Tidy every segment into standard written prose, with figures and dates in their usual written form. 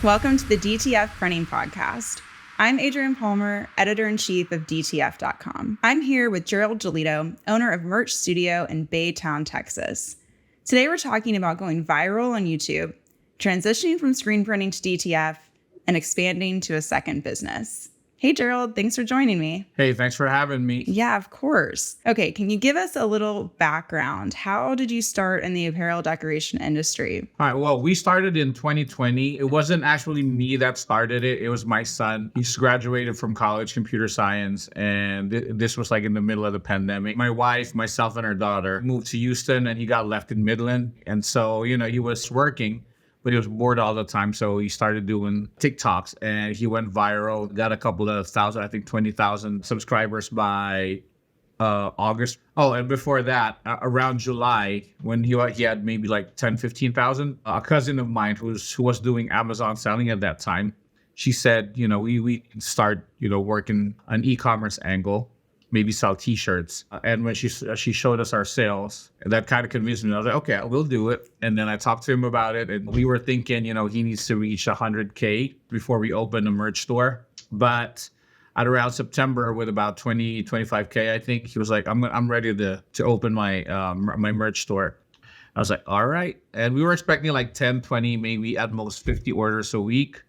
Welcome to the DTF Printing Podcast. I'm Adrienne Palmer, editor-in-chief of DTF.com. I'm here with Jerald Jolito, owner of Merch Studio in Baytown, Texas. Today we're talking about going viral on YouTube, transitioning from screen printing to DTF, and expanding to a second business. Hey, Jerald, thanks for joining me. Hey, thanks for having me. Yeah, of course. Okay, can you give us a little background? How did you start in the apparel decoration industry? All right, well, we started in 2020. It wasn't actually me that started it. It was my son. He's graduated from college, computer science, and this was like in the middle of the pandemic. My wife, myself, and our daughter moved to Houston, and he got left in Midland. And so, he was working, but he was bored all the time. So he started doing TikToks and he went viral, got a couple of thousand, I think 20,000 subscribers by August. Oh, and before that, around July, when he had maybe like 10, 15,000, a cousin of mine who was doing Amazon selling at that time, she said, we start, working an e-commerce angle, maybe sell t-shirts. And when she showed us our sales, that kind of convinced me. I was like, okay, we'll do it. And then I talked to him about it. And we were thinking, he needs to reach 100K before we open a merch store. But at around September, with about 20, 25K, I think, he was like, I'm ready to open my my merch store. I was like, all right. And we were expecting like 10, 20, maybe at most 50 orders a week.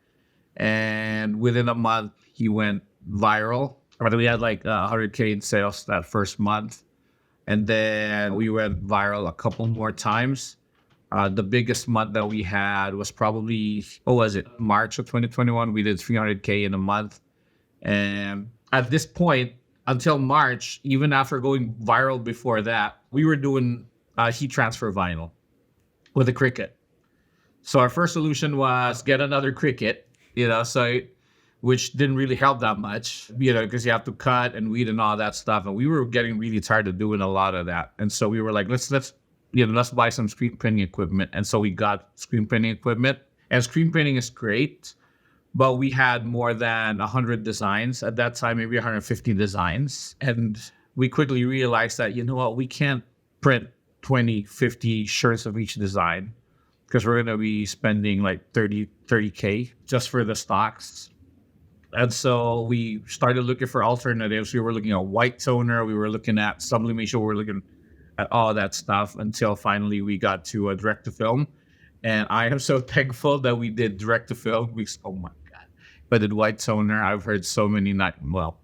And within a month, he went viral. We had like 100K in sales that first month. And then we went viral a couple more times. The biggest month that we had was probably, March of 2021. We did 300K in a month. And at this point, until March, even after going viral before that, we were doing heat transfer vinyl with a Cricut. So our first solution was get another Cricut, which didn't really help that much, because you have to cut and weed and all that stuff. And we were getting really tired of doing a lot of that. And so we were like, let's buy some screen printing equipment. And so we got screen printing equipment. And screen printing is great, but we had more than 100 designs at that time, maybe 150 designs. And we quickly realized that, we can't print 20, 50 shirts of each design, because we're going to be spending like 30K just for the stocks. And so we started looking for alternatives. We were looking at white toner. We were looking at sublimation. We were looking at all that stuff until finally we got to direct to film. And I am so thankful that we did direct to film. Oh my God. But the white toner, I've heard so many, I'm not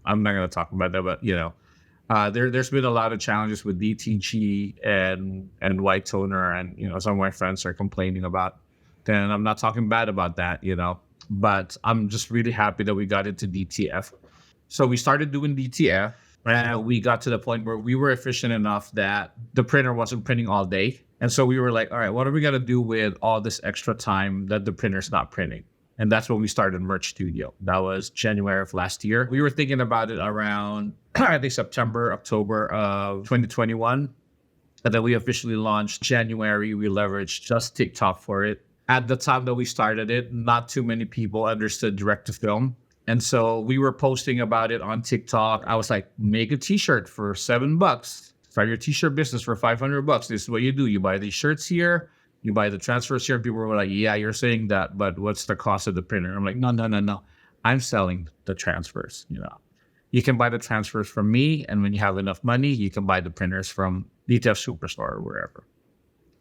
going to talk about that, but there's been a lot of challenges with DTG and white toner. And, some of my friends are complaining about that. And I'm not talking bad about that, But I'm just really happy that we got into DTF. So we started doing DTF, and we got to the point where we were efficient enough that the printer wasn't printing all day. And so we were like, all right, what are we going to do with all this extra time that the printer's not printing? And that's when we started Merch Studio. That was January of last year. We were thinking about it around, I think, September, October of 2021. And then we officially launched January. We leveraged just TikTok for it. At the time that we started it, not too many people understood direct to film. And so we were posting about it on TikTok. I was like, make a t-shirt for $7. Start your t-shirt business for $500. This is what you do. You buy these shirts here, you buy the transfers here. And people were like, yeah, you're saying that, but what's the cost of the printer? I'm like, no. I'm selling the transfers. You can buy the transfers from me. And when you have enough money, you can buy the printers from DTF Superstore or wherever.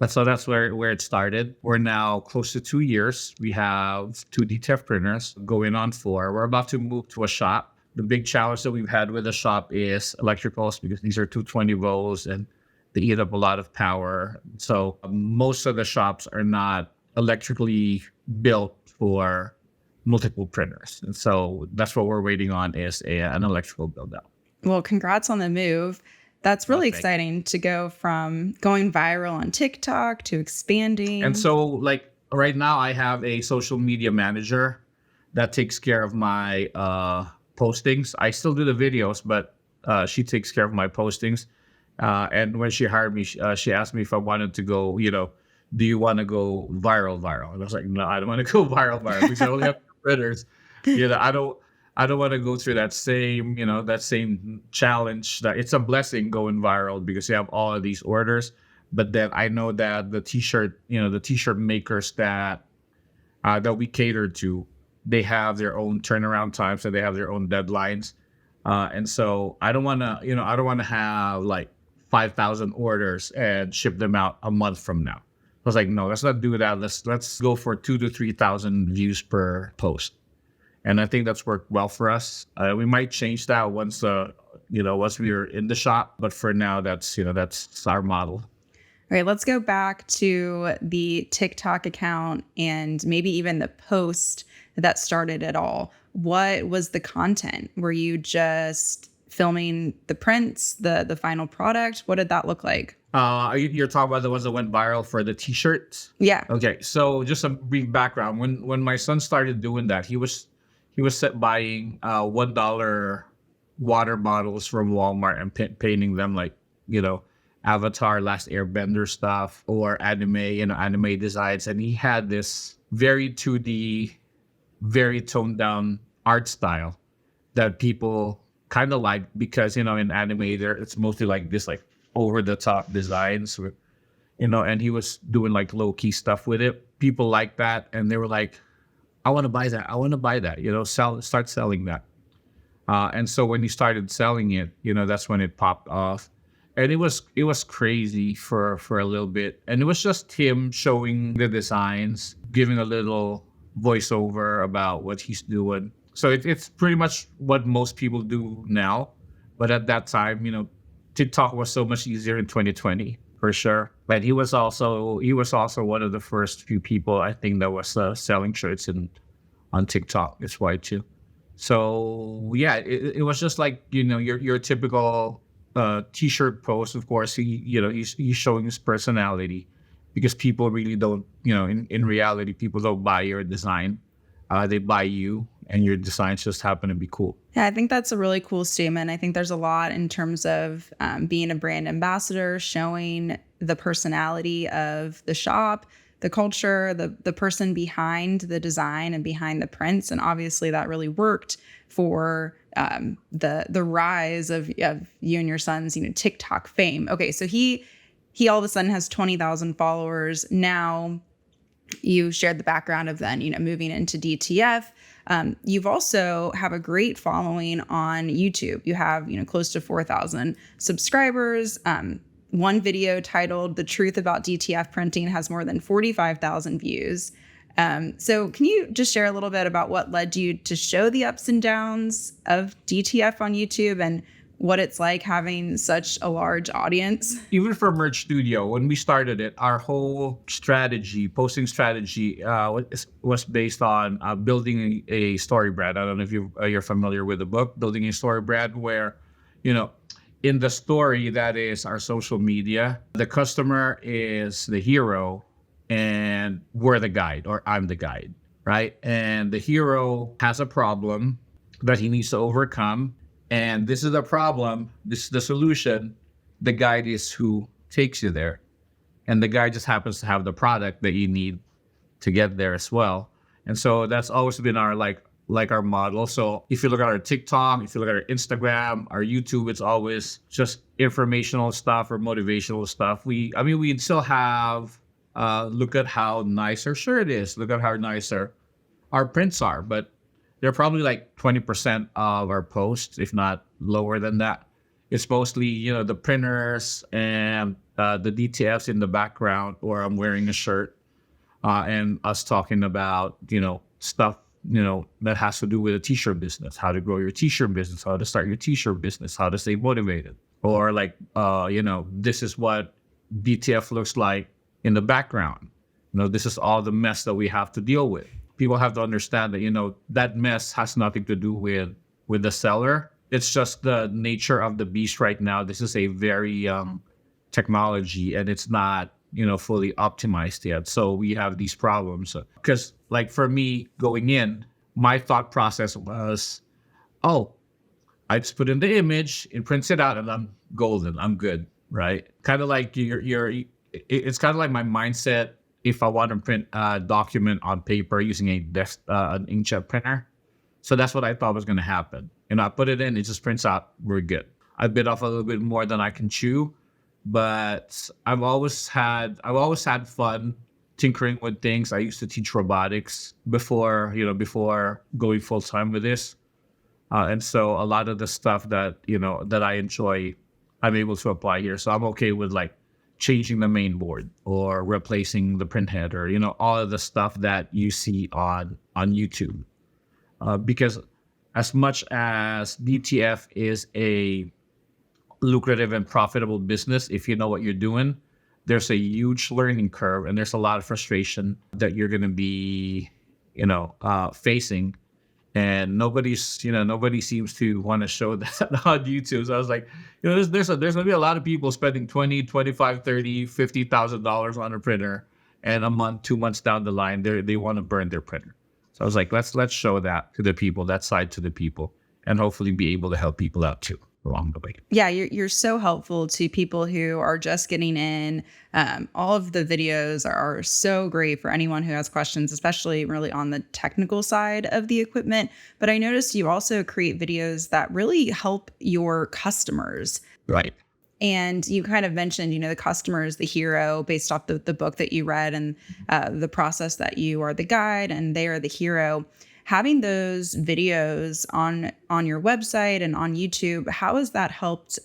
So that's where it started. We're now close to 2 years. We have 2 DTF printers going on 4. We're about to move to a shop. The big challenge that we've had with the shop is electricals, because these are 220 volts and they eat up a lot of power. So most of the shops are not electrically built for multiple printers. And so that's what we're waiting on is an electrical build out. Well, congrats on the move. That's really exciting to go from going viral on TikTok to expanding. And so like right now I have a social media manager that takes care of my postings. I still do the videos, but she takes care of my postings. And when she hired me, she asked me if I wanted to go, do you want to go viral? And I was like, no, I don't want to go viral because I only have printers. I don't want to go through that same challenge. That it's a blessing going viral because you have all of these orders. But then I know that the t-shirt makers that that we cater to, they have their own turnaround time, so they have their own deadlines. And so I don't want to, I don't want to have like 5,000 orders and ship them out a month from now. I was like, no, let's not do that. Let's go for 2,000 to 3,000 views per post. And I think that's worked well for us. We might change that once we're in the shop. But for now, that's our model. All right, let's go back to the TikTok account and maybe even the post that started it all. What was the content? Were you just filming the prints, the final product? What did that look like? You're talking about the ones that went viral for the t-shirts? Yeah. Okay, so just a brief background. When my son started doing that, he was buying $1 water bottles from Walmart and painting them like, Avatar, Last Airbender stuff, or anime designs. And he had this very 2D, very toned down art style that people kind of like, because, in anime it's mostly like this, like over the top designs, and he was doing like low key stuff with it. People like that. And they were like, I want to buy that, start selling that. And so when he started selling it, that's when it popped off. And it was crazy for a little bit. And it was just him showing the designs, giving a little voiceover about what he's doing. So it's pretty much what most people do now. But at that time, TikTok was so much easier in 2020, for sure. But he was also one of the first few people, I think, that was selling shirts on TikTok. It's why too. So yeah, it was just like, your typical t-shirt post. Of course, he's showing his personality, because people really don't, in reality, people don't buy your design. They buy you, and your designs just happen to be cool. Yeah, I think that's a really cool statement. I think there's a lot in terms of being a brand ambassador, showing the personality of the shop, the culture, the person behind the design and behind the prints. And obviously that really worked for the rise of you and your son's, TikTok fame. Okay, so he all of a sudden has 20,000 followers. Now you shared the background of then, moving into DTF. You've also have a great following on YouTube. You have, close to 4,000 subscribers. One video titled "The Truth About DTF Printing" has more than 45,000 views. So can you just share a little bit about what led you to show the ups and downs of DTF on YouTube and what it's like having such a large audience? Even for Merch Studio, when we started it, our whole posting strategy, was based on building a story brand. I don't know if you're familiar with the book, Building a Story Brand, where, in the story, that is our social media, the customer is the hero and we're the guide, or I'm the guide, right? And the hero has a problem that he needs to overcome. And this is the problem, this is the solution. The guide is who takes you there. And the guide just happens to have the product that you need to get there as well. And so that's always been our our model. So if you look at our TikTok, if you look at our Instagram, our YouTube, it's always just informational stuff or motivational stuff. We still have, look at how nice our shirt is. Look at how nice our prints are. But they're probably like 20% of our posts, if not lower than that. It's mostly, the printers and the DTFs in the background, or I'm wearing a shirt, and us talking about, stuff, that has to do with a t-shirt business, how to grow your t-shirt business, how to start your t-shirt business, how to stay motivated. Or this is what DTF looks like in the background. This is all the mess that we have to deal with. People have to understand that, that mess has nothing to do with the seller. It's just the nature of the beast right now. This is a very young technology, and it's not, fully optimized yet. So we have these problems. Because for me going in, my thought process was, I just put in the image, it prints it out, and I'm golden. I'm good, right? Kind of like it's kind of like my mindset if I want to print a document on paper using an inkjet printer. So that's what I thought was going to happen. I put it in, it just prints out, we're good. I bit off a little bit more than I can chew, but I've always had fun tinkering with things. I used to teach robotics before going full time with this. And so a lot of the stuff that I enjoy, I'm able to apply here. So I'm okay with like changing the main board or replacing the print head or, all of the stuff that you see on YouTube. Because as much as DTF is a lucrative and profitable business, if you know what you're doing, there's a huge learning curve and there's a lot of frustration that you're going to be, facing. And nobody seems to want to show that on YouTube. So I was like, there's going to be a lot of people spending 20, 25, 30, $50,000 on a printer, and a month, 2 months down the line, they want to burn their printer. So I was like, let's show that to the people, that side to the people, and hopefully be able to help people out too along the way. Yeah, you're so helpful to people who are just getting in. All of the videos are so great for anyone who has questions, especially really on the technical side of the equipment. But I noticed you also create videos that really help your customers. Right. And you kind of mentioned, the customer is the hero based off the book that you read and the process that you are the guide and they are the hero. Having those videos on your website and on YouTube, how has that helped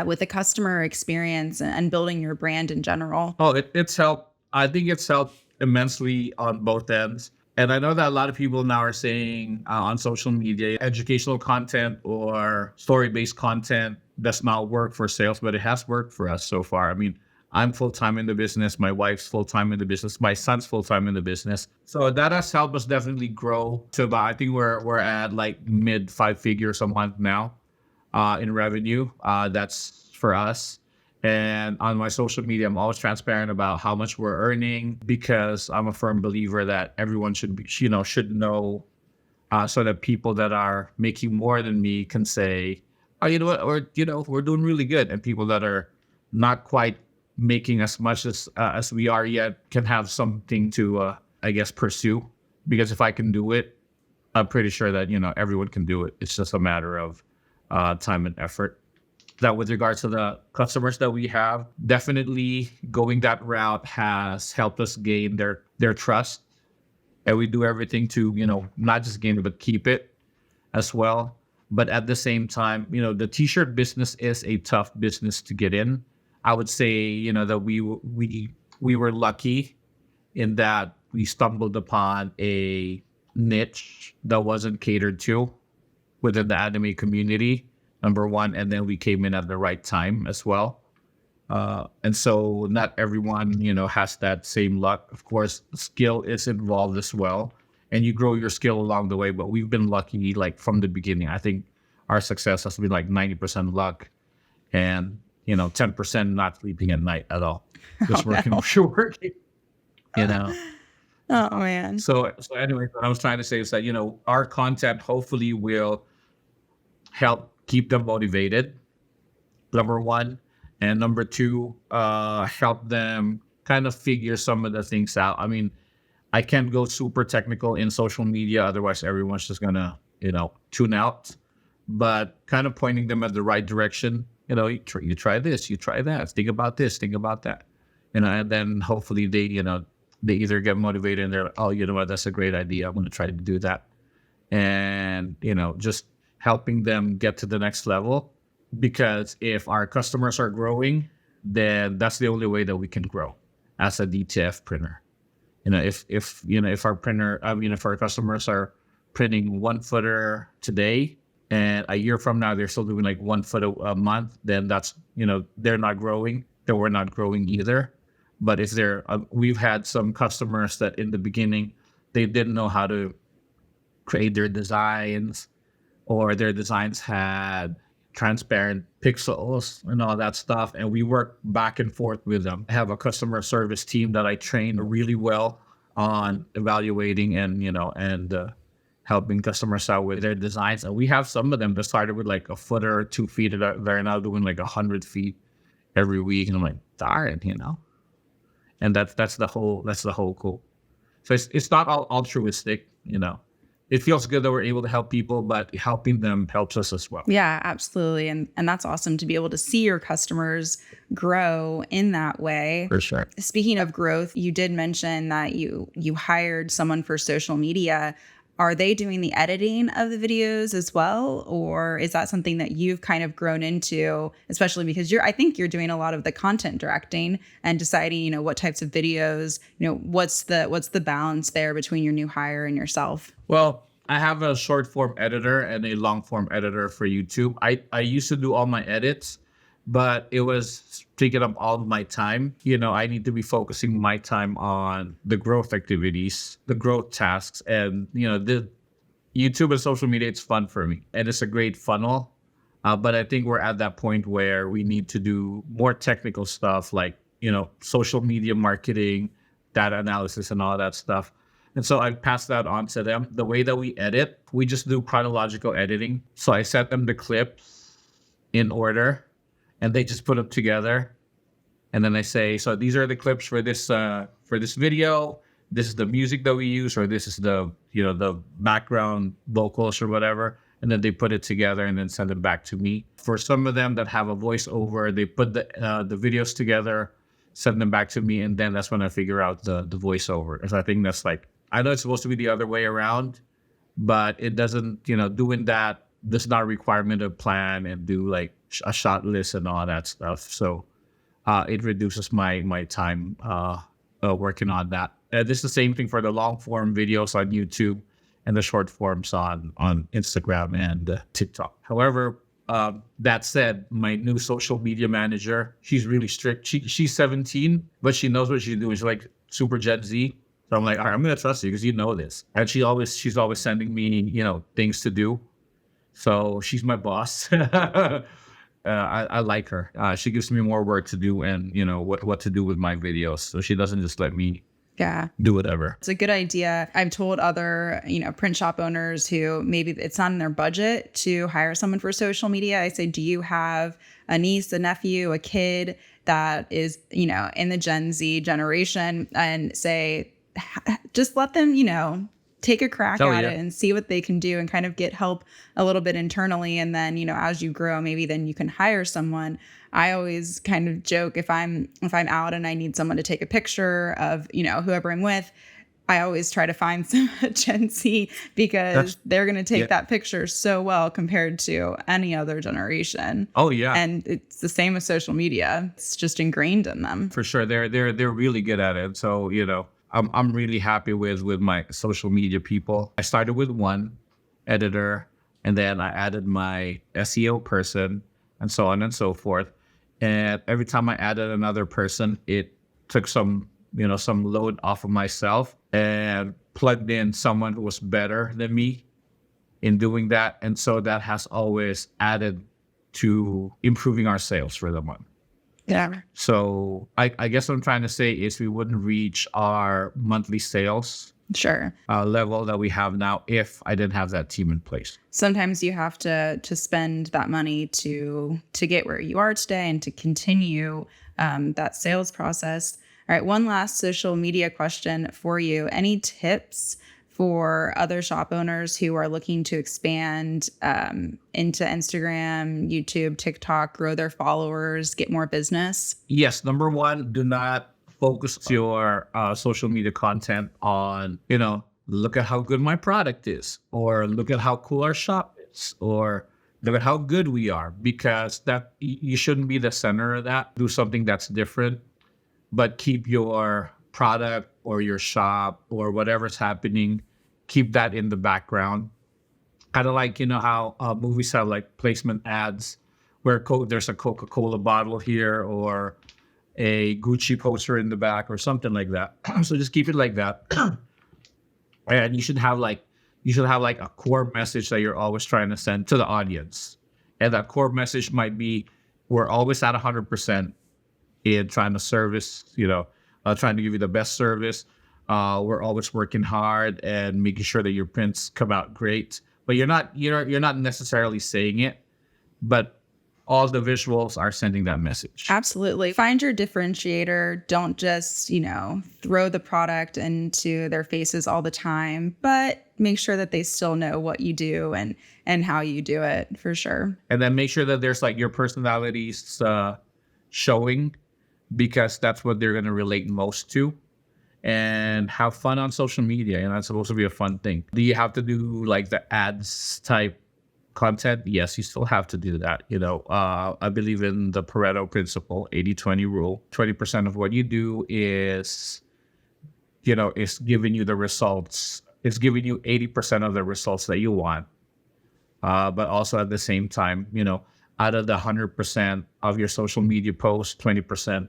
with the customer experience and building your brand in general? Oh, it's helped. I think it's helped immensely on both ends. And I know that a lot of people now are saying on social media, educational content or story-based content does not work for sales, but it has worked for us so far. I mean, I'm full-time in the business. My wife's full-time in the business. My son's full-time in the business. So that has helped us definitely grow to about, I think we're at like mid 5 figures a month now in revenue. That's for us. And on my social media, I'm always transparent about how much we're earning because I'm a firm believer that everyone should know so that people that are making more than me can say, oh, you know what, or, we're doing really good. And people that are not quite making as much as we are yet can have something to, pursue. Because if I can do it, I'm pretty sure that, everyone can do it. It's just a matter of time and effort. That with regards to the customers that we have, definitely going that route has helped us gain their trust. And we do everything to, not just gain it, but keep it as well. But at the same time, the t-shirt business is a tough business to get in. I would say, that we were lucky in that we stumbled upon a niche that wasn't catered to within the anime community, number one, and then we came in at the right time as well. And so not everyone, has that same luck. Of course, skill is involved as well, and you grow your skill along the way. But we've been lucky, like from the beginning. I think our success has been like 90% luck, and 10% not sleeping at night at all, just working offshore working. Oh man. So anyway, what I was trying to say is that our content hopefully will help keep them motivated, number one, and number two, help them kind of figure some of the things out. I mean, I can't go super technical in social media, otherwise everyone's just gonna tune out. But kind of pointing them at the right direction. You try this, you try that. Think about this, think about that. And then hopefully they either get motivated and they're like, oh, you know what, that's a great idea. I'm going to try to do that. And, just helping them get to the next level. Because if our customers are growing, then that's the only way that we can grow as a DTF printer. If our customers are printing 1 footer today, and a year from now they're still doing like 1 foot a month, then that's they're not growing, then we're not growing either. But if we've had some customers that in the beginning they didn't know how to create their designs, or their designs had transparent pixels and all that stuff, and we work back and forth with them. I have a customer service team that I train really well on evaluating and helping customers out with their designs. And we have some of them that started with like 1 foot or 2 feet that they're now doing like 100 feet every week. And I'm like, darn, and that's the whole goal. So it's not all altruistic, it feels good that we're able to help people, but helping them helps us as well. Yeah, absolutely. And that's awesome to be able to see your customers grow in that way. For sure. Speaking of growth, you did mention that you hired someone for social media. Are they doing the editing of the videos as well? Or is that something that you've kind of grown into, especially because I think you're doing a lot of the content directing and deciding, what types of videos, what's the balance there between your new hire and yourself? Well, I have a short form editor and a long form editor for YouTube. I used to do all my edits, but it was taking up all of my time. I need to be focusing my time on the growth activities, the growth tasks, and the YouTube and social media. It's fun for me, and it's a great funnel. But I think we're at that point where we need to do more technical stuff, like social media marketing, data analysis, and all that stuff. And so I passed that on to them. The way that we edit, we just do chronological editing. So I set them the clips in order, and they just put them together. And then I say, so these are the clips for this video. This is the music that we use, or this is the the background vocals or whatever. And then they put it together and then send it back to me. For some of them that have a voiceover, they put the videos together, send them back to me, and then that's when I figure out the voiceover. Because I think that's I know it's supposed to be the other way around, but it doesn't. Doing that, there's not a requirement to plan and do a shot list and all that stuff. So it reduces my time working on that. This is the same thing for the long form videos on YouTube and the short forms on Instagram and TikTok. However, that said, my new social media manager, she's really strict. She's 17, but she knows what she's doing. She's super Gen Z. So I'm like, all right, I'm going to trust you because you know this. And she's always sending me, things to do. So she's my boss. I like her. She gives me more work to do and, what to do with my videos. So she doesn't just let me do whatever. It's a good idea. I've told other, print shop owners who maybe it's not in their budget to hire someone for social media. I say, do you have a niece, a nephew, a kid that is, in the Gen Z generation, and say, just let them, take a crack at it and see what they can do and kind of get help a little bit internally. And then, as you grow, maybe then you can hire someone. I always kind of joke if I'm out and I need someone to take a picture of, whoever I'm with, I always try to find some Gen Z because they're going to take that picture so well compared to any other generation. Oh yeah. And it's the same with social media. It's just ingrained in them. For sure. They're really good at it. So, I'm really happy with my social media people. I started with one editor, and then I added my SEO person, and so on and so forth. And every time I added another person, it took some load off of myself and plugged in someone who was better than me in doing that. And so that has always added to improving our sales for the month. Yeah. So I guess what I'm trying to say is we wouldn't reach our monthly sales level that we have now if I didn't have that team in place. Sometimes you have to spend that money to get where you are today and to continue that sales process. All right, one last social media question for you. Any tips for other shop owners who are looking to expand into Instagram, YouTube, TikTok, grow their followers, get more business? Yes. Number one, do not focus your social media content on, look at how good my product is, or look at how cool our shop is, or look at how good we are, because that you shouldn't be the center of that. Do something that's different, but keep your product or your shop or whatever's happening, keep that in the background. Kind of like, how movies have placement ads where there's a Coca-Cola bottle here or a Gucci poster in the back or something like that. So just keep it like that. And you should have a core message that you're always trying to send to the audience. And that core message might be, we're always at 100% in trying to service, trying to give you the best service. We're always working hard and making sure that your prints come out great. But you're not necessarily saying it, but all the visuals are sending that message. Absolutely. Find your differentiator. Don't just, throw the product into their faces all the time, but make sure that they still know what you do and how you do it, for sure. And then make sure that there's like your personalities showing, because that's what they're going to relate most to. And have fun on social media. And that's supposed to be a fun thing. Do you have to do like the ads type content? Yes, you still have to do that. I believe in the Pareto principle, 80-20 rule. 20% of what you do is giving you the results. It's giving you 80% of the results that you want. But also at the same time, out of the 100% of your social media posts, 20%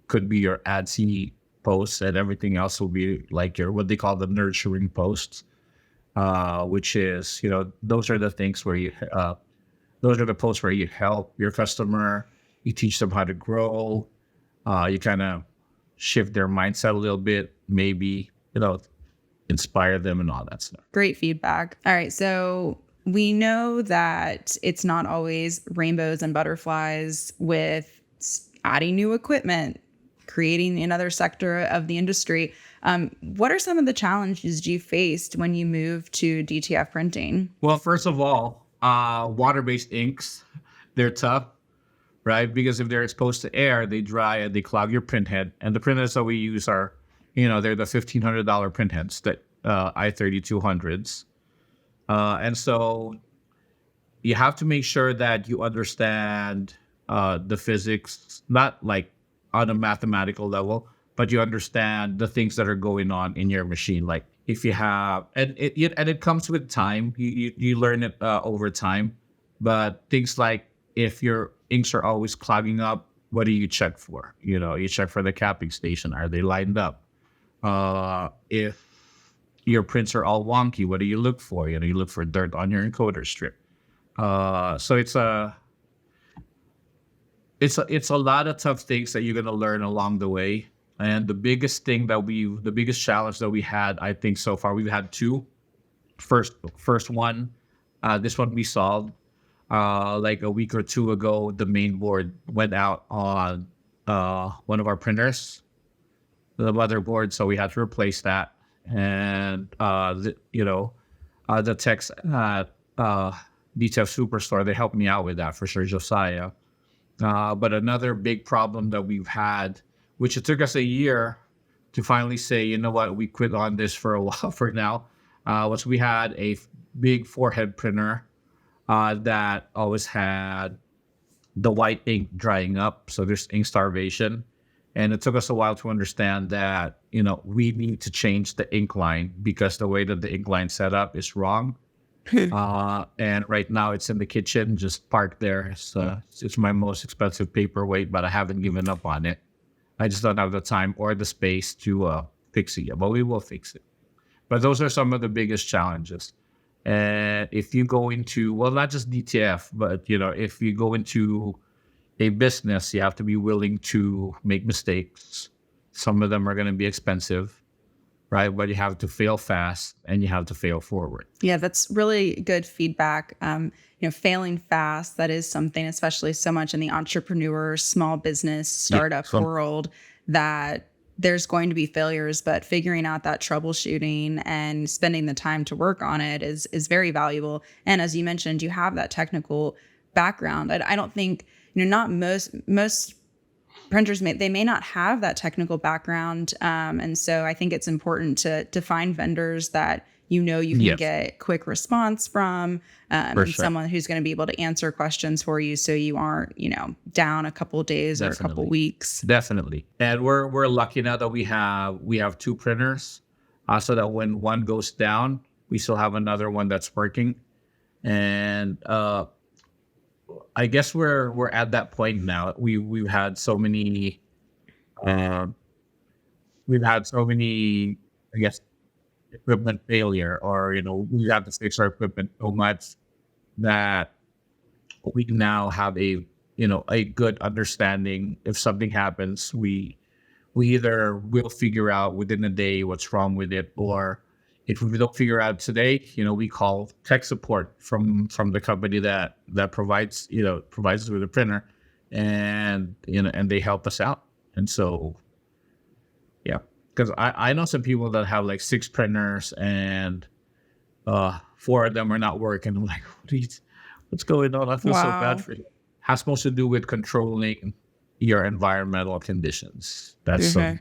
could be your adsy posts, and everything else will be like your, what they call the nurturing posts. Which is, those are the things where those are the posts where you help your customer, you teach them how to grow, you kind of shift their mindset a little bit, maybe, inspire them and all that stuff. Great feedback. All right. So we know that it's not always rainbows and butterflies with adding new equipment, creating another sector of the industry. What are some of the challenges you faced when you moved to DTF printing? Well, first of all, water-based inks, they're tough, right? Because if they're exposed to air, they dry and they clog your print head. And the print heads that we use are, they're the $1,500 print heads, that I-3200s. And so you have to make sure that you understand the physics, not like on a mathematical level, but you understand the things that are going on in your machine. Like if you have, and it comes with time, you learn it over time. But things like if your inks are always clogging up, what do you check for? You check for the capping station. Are they lined up? If your prints are all wonky, what do you look for? You look for dirt on your encoder strip. So it's a lot of tough things that you're going to learn along the way. And the biggest challenge that we had, I think so far, we've had two. First one, this one we solved. Like a week or two ago, the main board went out on one of our printers, the motherboard, so we had to replace that. And the techs at DTF Superstore, they helped me out with that for sure, Josiah. But another big problem that we've had, which it took us a year to finally say, you know what, we quit on this for a while for now, was we had a big forehead printer that always had the white ink drying up. So there's ink starvation. And it took us a while to understand that, we need to change the ink line because the way that the ink line set up is wrong. And right now it's in the kitchen, just parked there. It's my most expensive paperweight, but I haven't given up on it. I just don't have the time or the space to fix it yet, but we will fix it. But those are some of the biggest challenges. And if you go into, well, not just DTF, but, if you go into a business, you have to be willing to make mistakes. Some of them are going to be expensive, right? But you have to fail fast and you have to fail forward. Yeah, that's really good feedback. Failing fast, that is something, especially so much in the entrepreneur, small business, startup world, that there's going to be failures, but figuring out that troubleshooting and spending the time to work on it is very valuable. And as you mentioned, you have that technical background. I don't think, not most printers may not have that technical background. And so I think it's important to find vendors that you can get quick response from, and someone who's going to be able to answer questions for you, so you aren't, down a couple of days or a couple of weeks. Definitely. And we're lucky now that we have two printers, so that when one goes down, we still have another one that's working. And I guess we're at that point now. We've had so many, I guess, equipment failure, or we have to fix our equipment so much that we now have a good understanding. If something happens, we either will figure out within a day what's wrong with it, or If we don't figure out today, we call tech support from the company that provides us with a printer, and and they help us out. And so, yeah, because I know some people that have like 6 printers and 4 of them are not working. I'm like, what's going on? I feel so bad Wow. for you. Has supposed to do with controlling your environmental conditions. That's Okay. some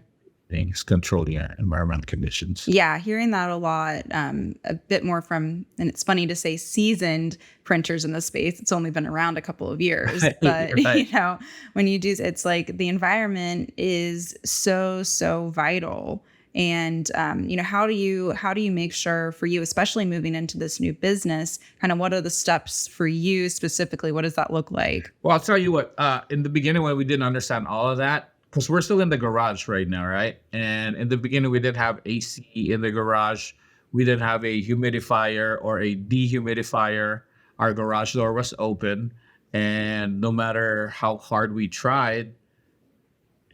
things, controlling your environmental conditions. Yeah, hearing that a lot, a bit more from, and it's funny to say seasoned printers in the space. It's only been around a couple of years, but Right. when you do, it's like the environment is so vital. And how do you make sure for you, especially moving into this new business, kind of what are the steps for you specifically? What does that look like? Well, I'll tell you what, in the beginning when we didn't understand all of that, because we're still in the garage right now, right? And in the beginning, we didn't have AC in the garage. We didn't have a humidifier or a dehumidifier. Our garage door was open. And no matter how hard we tried,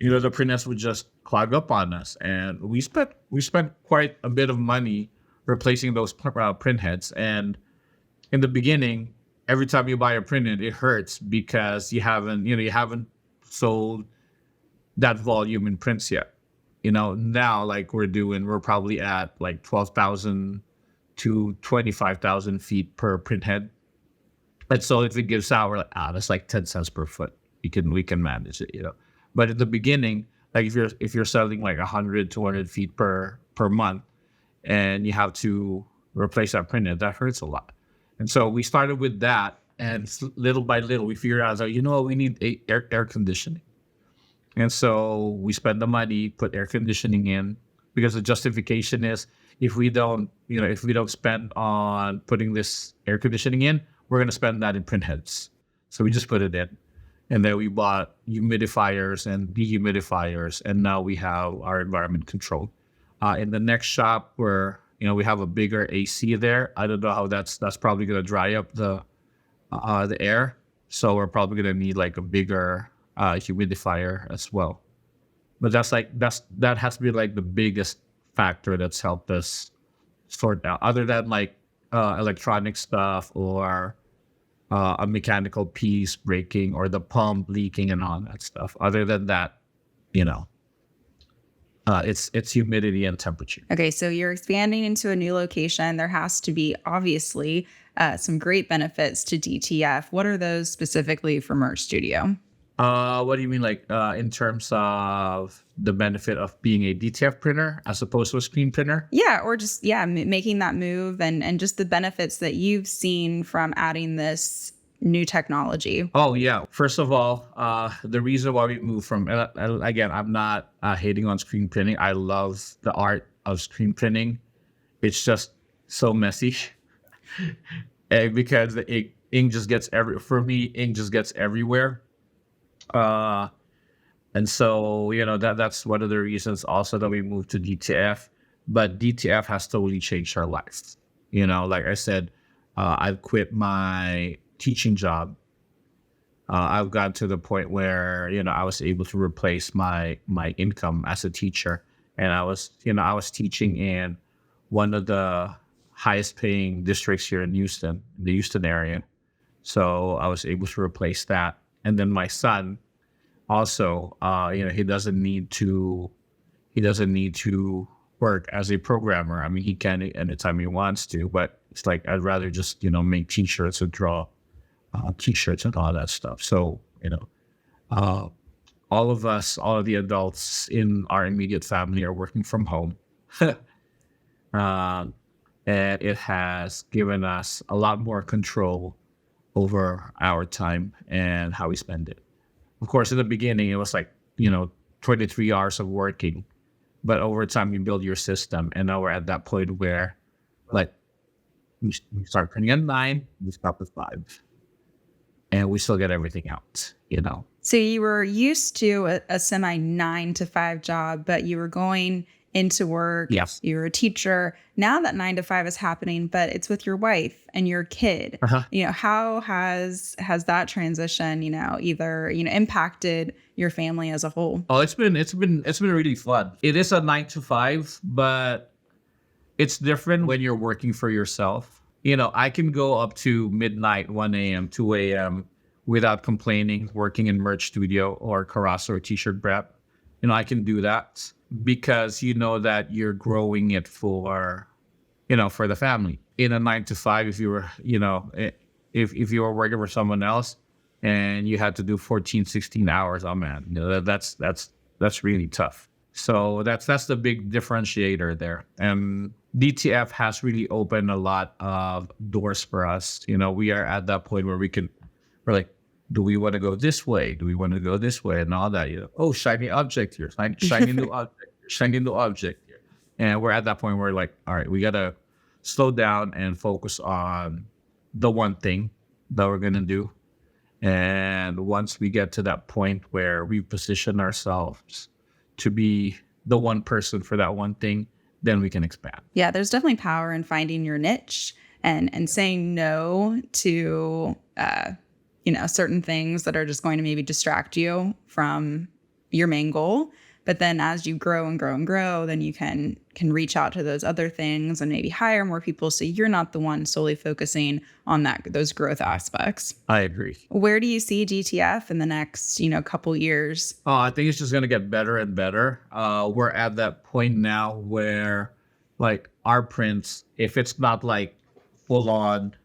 the printers would just clog up on us. And we spent quite a bit of money replacing those print heads. And in the beginning, every time you buy a printhead, it hurts because you haven't sold that volume in prints yet. Now like we're probably at like 12,000 to 25,000 feet per printhead. And so if it gives out, we're like, that's like 10 cents per foot. We can manage it. But at the beginning, like if you're selling like 100, 200 feet per month, and you have to replace that printhead, that hurts a lot. And so we started with that, and little by little, we figured out, we need air conditioning. And so we spend the money, put air conditioning in, because the justification is if we don't spend on putting this air conditioning in, we're going to spend that in print heads. So we just put it in. And then we bought humidifiers and dehumidifiers, and now we have our environment controlled. In the next shop, where we have a bigger AC there. I don't know how that's probably going to dry up the air. So we're probably going to need like a bigger humidifier as well. But that has to be like the biggest factor that's helped us sort out. Other than like electronic stuff or a mechanical piece breaking or the pump leaking and all that stuff. Other than that, it's humidity and temperature. Okay, so you're expanding into a new location. There has to be obviously some great benefits to DTF. What are those specifically for Merch Studio? What do you mean, like in terms of the benefit of being a DTF printer as opposed to a screen printer? Yeah, or just making that move and just the benefits that you've seen from adding this new technology. Oh yeah. First of all, the reason why we moved from, again, I'm not hating on screen printing. I love the art of screen printing. It's just so messy, because the ink just gets ink just gets everywhere. And so, that's one of the reasons also that we moved to DTF. But DTF has totally changed our life. Like I said, I've quit my teaching job. I've gotten to the point where, I was able to replace my income as a teacher. And I was teaching in one of the highest paying districts here in Houston, the Houston area. So I was able to replace that. And then my son also, he doesn't need to work as a programmer. I mean, he can anytime he wants to, but it's like, I'd rather just, make t-shirts and draw t-shirts and all that stuff. So, all of the adults in our immediate family are working from home. And it has given us a lot more control over our time and how we spend it. Of course, in the beginning, it was like, 23 hours of working. But over time, you build your system. And now we're at that point where, like, we start printing at 9, we stop at 5. And we still get everything out, So you were used to a semi 9 to 5 job, but you were going into work. Yes. You were a teacher. Now that 9 to 5 is happening, but it's with your wife and your kid. Uh-huh. How has that transition, either, impacted your family as a whole? Oh, it's been really fun. It is a 9 to 5, but It's different when you're working for yourself. I can go up to midnight, 1 a.m., 2 a.m. without complaining, working in merch studio or Carasso or t-shirt prep. I can do that because you know that you're growing it for the family. In a 9 to 5, if you were, if you were working for someone else and you had to do 14, 16 hours, oh man, that's really tough. So that's the big differentiator there. And DTF has really opened a lot of doors for us. We are at that point where we're like, do we want to go this way? Do we want to go this way? And all that, oh, shiny object here, shiny new object, shiny new object here. And we're at that point where we're like, all right, we got to slow down and focus on the one thing that we're going to do. And once we get to that point where we position ourselves to be the one person for that one thing, then we can expand. Yeah, there's definitely power in finding your niche and saying no to certain things that are just going to maybe distract you from your main goal. But then as you grow and grow and grow, then you can reach out to those other things and maybe hire more people so you're not the one solely focusing on those growth aspects. I agree. Where do you see DTF in the next, couple years? I think it's just going to get better and better. We're at that point now where like our prints, if it's not like full on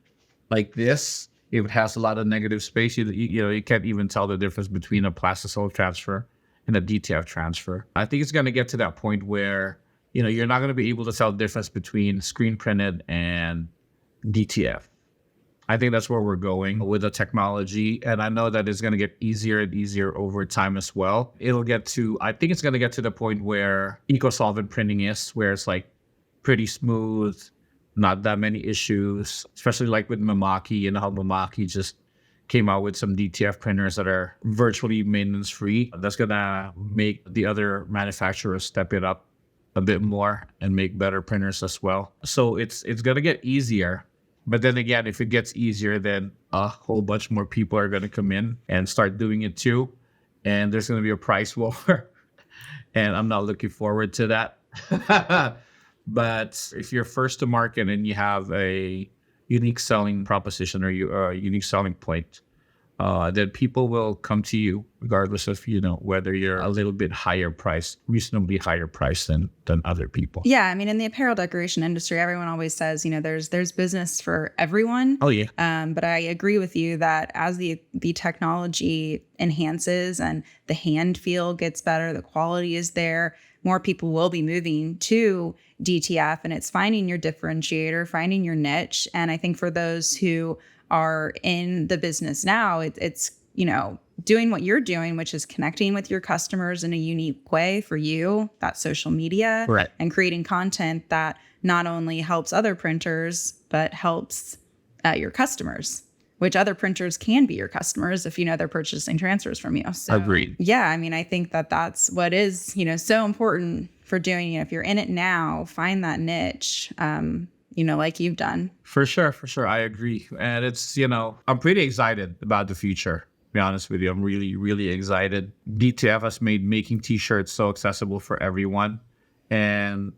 like this, if it has a lot of negative space, you can't even tell the difference between a plastisol transfer and a DTF transfer. I think it's going to get to that point where, you're not going to be able to tell the difference between screen printed and DTF. I think that's where we're going with the technology. And I know that it's going to get easier and easier over time as well. I think it's going to get to the point where eco-solvent printing is, where it's like pretty smooth, not that many issues, especially like with Mamaki, how Mamaki just came out with some DTF printers that are virtually maintenance free. That's gonna make the other manufacturers step it up a bit more and make better printers as well. So it's gonna get easier. But then again, if it gets easier, then a whole bunch more people are gonna come in and start doing it too. And there's gonna be a price war. And I'm not looking forward to that. But if you're first to market and you have a unique selling proposition or a unique selling point, then people will come to you regardless of, whether you're a little bit higher price, reasonably higher price than other people. Yeah. I mean, in the apparel decoration industry, everyone always says, there's business for everyone. Oh, yeah. But I agree with you that as the technology enhances and the hand feel gets better, the quality is there, more people will be moving to DTF, and it's finding your differentiator, finding your niche. And I think for those who are in the business now, it's doing what you're doing, which is connecting with your customers in a unique way for you, that social media, right, and creating content that not only helps other printers, but helps your customers, which other printers can be your customers if they're purchasing transfers from you. So, agreed. Yeah, I mean, I think that's what is so important for doing. If you're in it now, find that niche. Like you've done. For sure. I agree. And it's, I'm pretty excited about the future, to be honest with you. I'm really, really excited. DTF has made making t-shirts so accessible for everyone. And,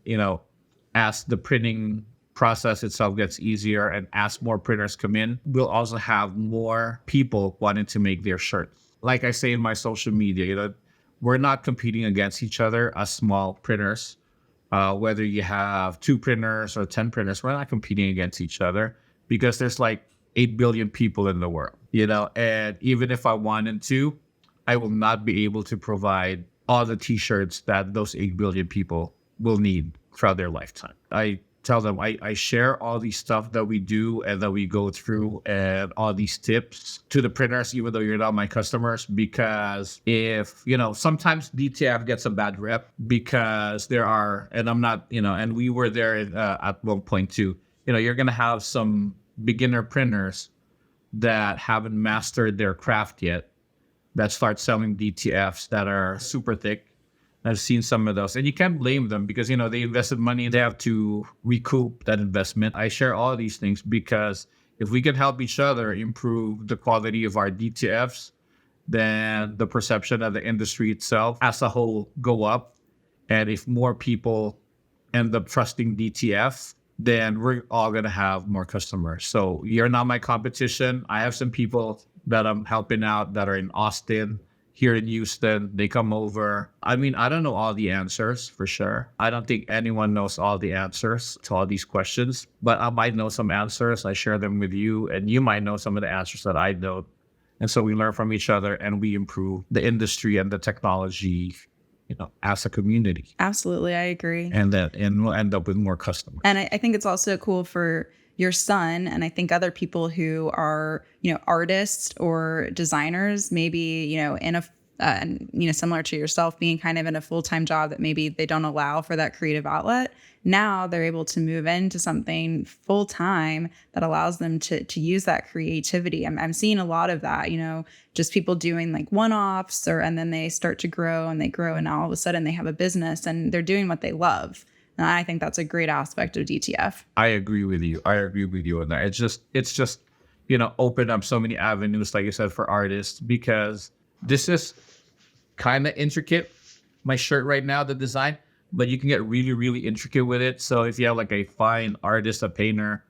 as the printing process itself gets easier and as more printers come in, we'll also have more people wanting to make their shirts. Like I say in my social media, we're not competing against each other as small printers. Whether you have 2 printers or 10 printers, we're not competing against each other because there's like 8 billion people in the world, and even if I wanted to, I will not be able to provide all the t-shirts that those 8 billion people will need throughout their lifetime. I tell them I share all these stuff that we do and that we go through and all these tips to the printers, even though you're not my customers, because if, sometimes DTF gets a bad rep because there are, and I'm not, and we were there at one point too, you're going to have some beginner printers that haven't mastered their craft yet that start selling DTFs that are super thick. I've seen some of those, and you can't blame them because, they invested money and they have to recoup that investment. I share all these things because if we can help each other improve the quality of our DTFs, then the perception of the industry itself as a whole go up. And if more people end up trusting DTF, then we're all going to have more customers. So you're not my competition. I have some people that I'm helping out that are in Austin, here in Houston. They come over. I mean, I don't know all the answers for sure. I don't think anyone knows all the answers to all these questions, but I might know some answers. I share them with you, and you might know some of the answers that I don't. And so we learn from each other and we improve the industry and the technology, as a community. Absolutely. I agree. And we'll end up with more customers. And I think it's also cool for your son, and I think other people who are, artists or designers, maybe, in a, similar to yourself, being kind of in a full-time job that maybe they don't allow for that creative outlet. Now they're able to move into something full-time that allows them to use that creativity. I'm seeing a lot of that, just people doing like one-offs and then they start to grow and now all of a sudden they have a business and they're doing what they love. And I think that's a great aspect of DTF. I agree with you on that. It's just, open up so many avenues, like you said, for artists, because this is kind of intricate, my shirt right now, the design, but you can get really, really intricate with it. So if you have like a fine artist, a painter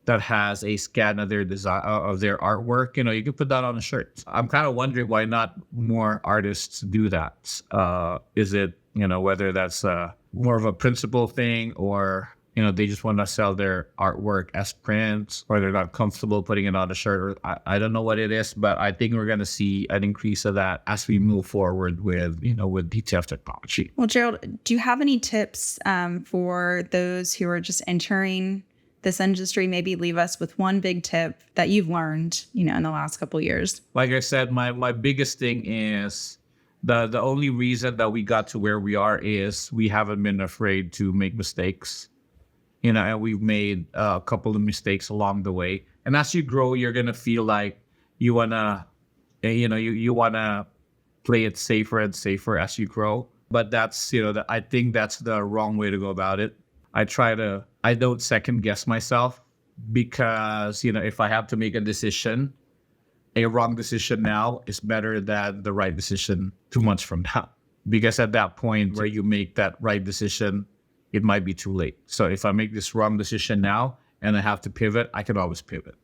that has a scan of their design, of their artwork, you can put that on a shirt. I'm kind of wondering why not more artists do that. Is it, whether that's more of a principle thing, or they just want to sell their artwork as prints, or they're not comfortable putting it on a shirt, or I don't know what it is, but I think we're going to see an increase of that as we move forward with DTF technology. Well, Jerald, do you have any tips for those who are just entering this industry? Maybe leave us with one big tip that you've learned, in the last couple of years. Like I said, my biggest thing is the only reason that we got to where we are is we haven't been afraid to make mistakes. And we've made a couple of mistakes along the way. And as you grow, you're going to feel like you want to, you want to play it safer and safer as you grow. But that's, I think that's the wrong way to go about it. I don't second guess myself, because, if I have to make a decision, a wrong decision now is better than the right decision 2 months from now. Because at that point where you make that right decision, it might be too late. So if I make this wrong decision now and I have to pivot, I can always pivot.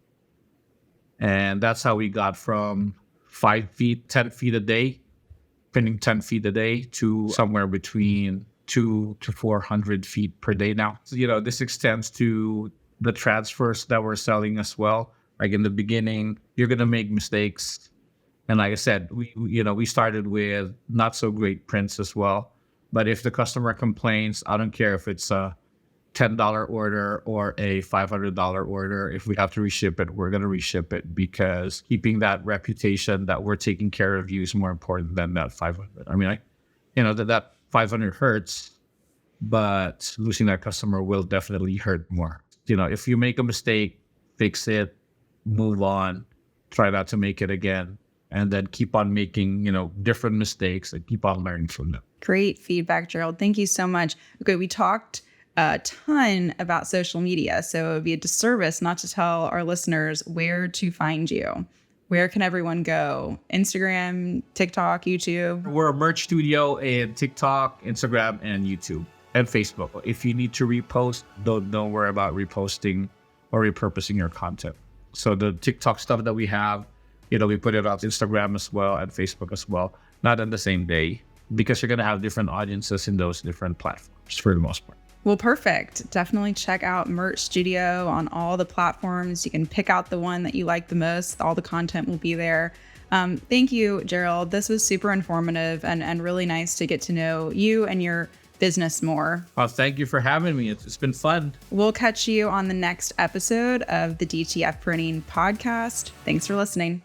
And that's how we got from 5 feet, 10 feet a day, printing 10 feet a day, to somewhere between 200 to 400 feet per day now. So, this extends to the transfers that we're selling as well. Like in the beginning, you're going to make mistakes. And like I said, we started with not so great prints as well. But if the customer complains, I don't care if it's a $10 order or a $500 order. If we have to reship it, we're going to reship it, because keeping that reputation that we're taking care of you is more important than that 500. I mean, that 500 hurts, but losing that customer will definitely hurt more. If you make a mistake, fix it, move on, try not to make it again, and then keep on making, different mistakes and keep on learning from them. Great feedback, Jerald. Thank you so much. Okay, we talked a ton about social media, so it would be a disservice not to tell our listeners where to find you. Where can everyone go? Instagram, TikTok, YouTube? We're a merch studio in TikTok, Instagram, and YouTube, and Facebook. If you need to repost, don't worry about reposting or repurposing your content. So the TikTok stuff that we have, we put it on Instagram as well and Facebook as well, not on the same day, because you're going to have different audiences in those different platforms for the most part. Well, perfect. Definitely check out Merch Studio on all the platforms. You can pick out the one that you like the most. All the content will be there. Thank you, Jerald. This was super informative and really nice to get to know you and your business more. Well, thank you for having me. It's been fun. We'll catch you on the next episode of the DTF Printing Podcast. Thanks for listening.